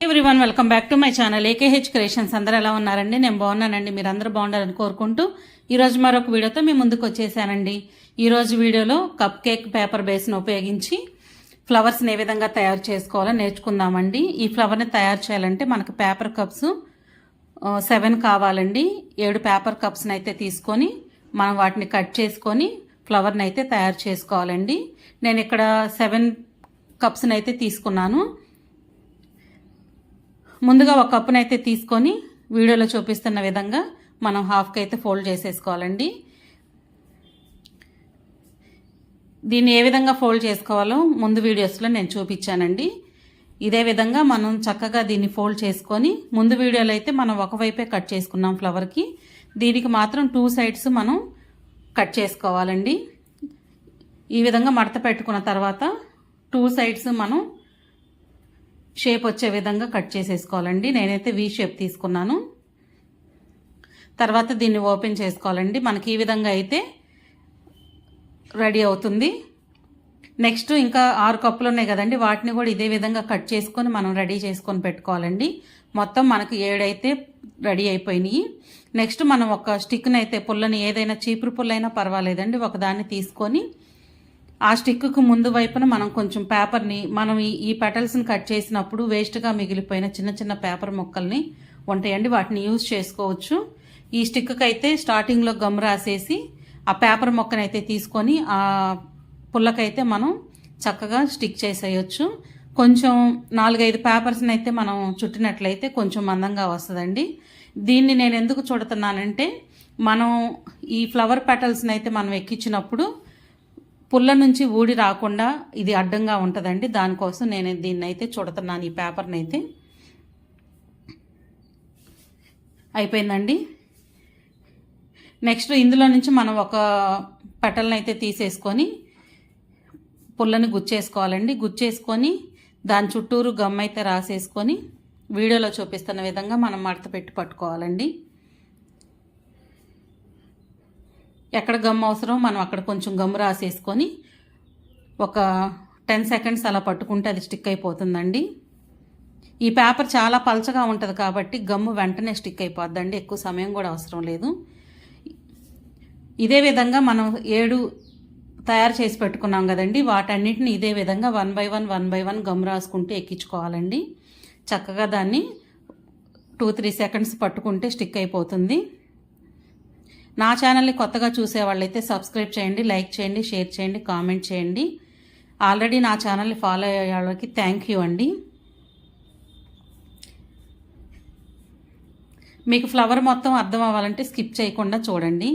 Everyone welcome back to my channel AKH creations. అందరూ ఎలా ఉన్నారండి? నేను బాగున్నానండి. మీరు అందరూ బాగుండాలని కోరుకుంటూ ఈరోజు మరొక వీడియోతో మీ ముందుకు వచ్చేసానండి. ఈరోజు వీడియోలో కప్ కేక్ పేపర్ బేస్ను ఉపయోగించి ఫ్లవర్స్ని ఏ విధంగా తయారు చేసుకోవాలో నేర్చుకుందామండి. ఈ ఫ్లవర్ని తయారు చేయాలంటే మనకు పేపర్ కప్స్ 7 కావాలండి. 7 పేపర్ కప్స్ని అయితే తీసుకొని మనం వాటిని కట్ చేసుకొని ఫ్లవర్ని అయితే తయారు చేసుకోవాలండి. నేను ఇక్కడ 7 కప్స్ని అయితే తీసుకున్నాను. ముందుగా ఒక కప్పుని అయితే తీసుకొని వీడియోలో చూపిస్తున్న విధంగా మనం హాఫ్కి అయితే ఫోల్డ్ చేసేసుకోవాలండి. దీన్ని ఏ విధంగా ఫోల్డ్ చేసుకోవాలో ముందు వీడియోస్లో నేను చూపించానండి. ఇదే విధంగా మనం చక్కగా దీన్ని ఫోల్డ్ చేసుకొని, ముందు వీడియోలో అయితే మనం ఒకవైపే కట్ చేసుకున్నాం ఫ్లవర్కి, దీనికి మాత్రం 2 సైడ్స్ మనం కట్ చేసుకోవాలండి. ఈ విధంగా మడత పెట్టుకున్న తర్వాత 2 సైడ్స్ మనం షేప్ వచ్చే విధంగా కట్ చేసేసుకోవాలండి. నేనైతే వీ షేప్ తీసుకున్నాను. తర్వాత దీన్ని ఓపెన్ చేసుకోవాలండి. మనకి ఈ విధంగా అయితే రెడీ అవుతుంది. నెక్స్ట్ ఇంకా 6 కప్పులు ఉన్నాయి కదండి, వాటిని కూడా ఇదే విధంగా కట్ చేసుకొని మనం రెడీ చేసుకొని పెట్టుకోవాలండి. మొత్తం మనకు 7 అయితే రెడీ అయిపోయినాయి. నెక్స్ట్ మనం ఒక స్టిక్ని అయితే, పుల్లని ఏదైనా చీపురు పుల్లైనా పర్వాలేదండి, ఒకదాన్ని తీసుకొని ఆ స్టిక్కు ముందు వైపున మనం కొంచెం పేపర్ని, మనం ఈ పెటల్స్ని కట్ చేసినప్పుడు వేస్ట్గా మిగిలిపోయిన చిన్న చిన్న పేపర్ ముక్కల్ని ఉంటాయండి, వాటిని యూజ్ చేసుకోవచ్చు. ఈ స్టిక్కి అయితే స్టార్టింగ్లో గమ్ రాసేసి ఆ పేపర్ మొక్కనైతే తీసుకొని ఆ పుల్లకైతే మనం చక్కగా స్టిక్ చేసేయచ్చు. కొంచెం 4-5 పేపర్స్ని అయితే మనం చుట్టినట్లయితే కొంచెం మందంగా వస్తుందండి. దీన్ని నేను ఎందుకు చుడుతున్నానంటే, మనం ఈ ఫ్లవర్ పెటల్స్ని అయితే మనం ఎక్కించినప్పుడు పుల్ల నుంచి ఊడి రాకుండా ఇది అడ్డంగా ఉంటుందండి. దానికోసం నేను దీన్ని అయితే చుడుతున్నాను. ఈ పేపర్ని అయితే అయిపోయిందండి. నెక్స్ట్ ఇందులో నుంచి మనం ఒక పెటల్ని అయితే తీసేసుకొని పుల్లని గుచ్చేసుకోవాలండి. గుచ్చేసుకొని దాని చుట్టూరు గమ్ అయితే రాసేసుకొని వీడియోలో చూపిస్తున్న విధంగా మనం మడత పెట్టి పట్టుకోవాలండి. ఎక్కడ గమ్ అవసరం మనం అక్కడ కొంచెం గమ్ రాసేసుకొని ఒక 10 సెకండ్స్ అలా పట్టుకుంటే అది స్టిక్ అయిపోతుందండి. ఈ పేపర్ చాలా పలచగా ఉంటుంది కాబట్టి గమ్ము వెంటనే స్టిక్ అయిపోద్దండి, ఎక్కువ సమయం కూడా అవసరం లేదు. ఇదే విధంగా మనం 7 తయారు చేసి పెట్టుకున్నాం కదండి, వాటన్నిటిని ఇదే విధంగా 1 by 1 గమ్ రాసుకుంటూ ఎక్కించుకోవాలండి. చక్కగా దాన్ని 2-3 సెకండ్స్ పట్టుకుంటే స్టిక్ అయిపోతుంది. నా ఛానల్ని కొత్తగా చూసే వాళ్ళైతే సబ్స్క్రైబ్ చేయండి, లైక్ చేయండి, షేర్ చేయండి, కామెంట్ చేయండి. ఆల్రెడీ నా ఛానల్ని ఫాలో అయ్యే వాళ్ళకి థ్యాంక్ యూ అండి. మీకు ఫ్లవర్ మొత్తం అర్థం అవ్వాలంటే స్కిప్ చేయకుండా చూడండి.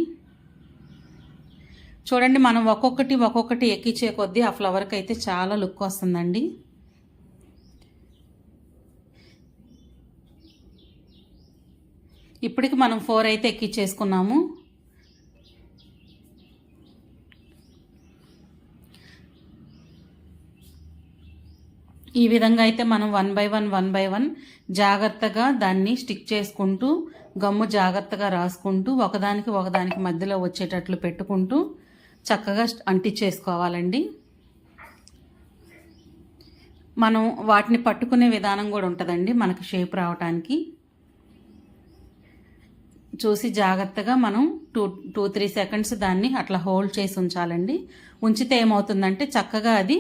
చూడండి, మనం ఒక్కొక్కటి ఎక్కించే కొద్దీ ఆ ఫ్లవర్కి అయితే చాలా లుక్ వస్తుందండి. ఇప్పటికి మనం 4 అయితే ఎక్కించేసుకున్నాము. ఈ విధంగా అయితే మనం 1 by 1 జాగ్రత్తగా దాన్ని స్టిక్ చేసుకుంటూ, గమ్ము జాగ్రత్తగా రాసుకుంటూ, ఒకదానికి మధ్యలో వచ్చేటట్లు పెట్టుకుంటూ చక్కగా అంటించేసుకోవాలండి. మనం వాటిని పట్టుకునే విధానం కూడా ఉంటుందండి మనకి షేప్ రావటానికి. చూసి జాగ్రత్తగా మనం 2-3 సెకండ్స్ దాన్ని అట్లా హోల్డ్ చేసి ఉంచాలండి. ఉంచితే ఏమవుతుందంటే చక్కగా అది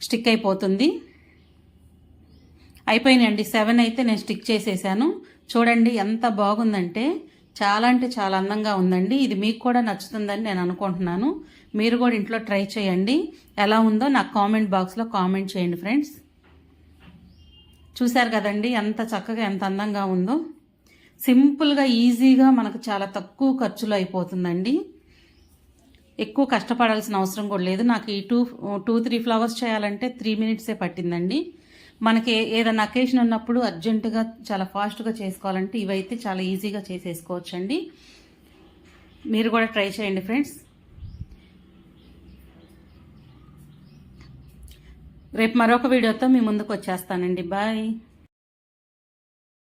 స్టిక్ అయిపోతుంది. అయిపోయినాయండి. 7 అయితే నేను స్టిక్ చేసేసాను. చూడండి ఎంత బాగుందంటే చాలా అంటే చాలా అందంగా ఉందండి. ఇది మీకు కూడా నచ్చుతుందని నేను అనుకుంటున్నాను. మీరు కూడా ఇంట్లో ట్రై చేయండి. ఎలా ఉందో నాకు కామెంట్ బాక్స్లో కామెంట్ చేయండి ఫ్రెండ్స్. చూశారు కదండి ఎంత చక్కగా, ఎంత అందంగా ఉందో. సింపుల్గా, ఈజీగా మనకు చాలా తక్కువ ఖర్చులో అయిపోతుందండి. ఎక్కువ కష్టపడాల్సిన అవసరం కూడా లేదు. నాకు ఈ 2-3 ఫ్లవర్స్ చేయాలంటే 3 మినిట్సే పట్టిందండి. మనకి ఏదైనా అకేషన్ ఉన్నప్పుడు అర్జెంటుగా చాలా ఫాస్ట్గా చేసుకోవాలంటే ఇవైతే చాలా ఈజీగా చేసేసుకోవచ్చండి. మీరు కూడా ట్రై చేయండి ఫ్రెండ్స్. రేపు మరొక వీడియోతో మీ ముందుకు వచ్చేస్తానండి. బాయ్.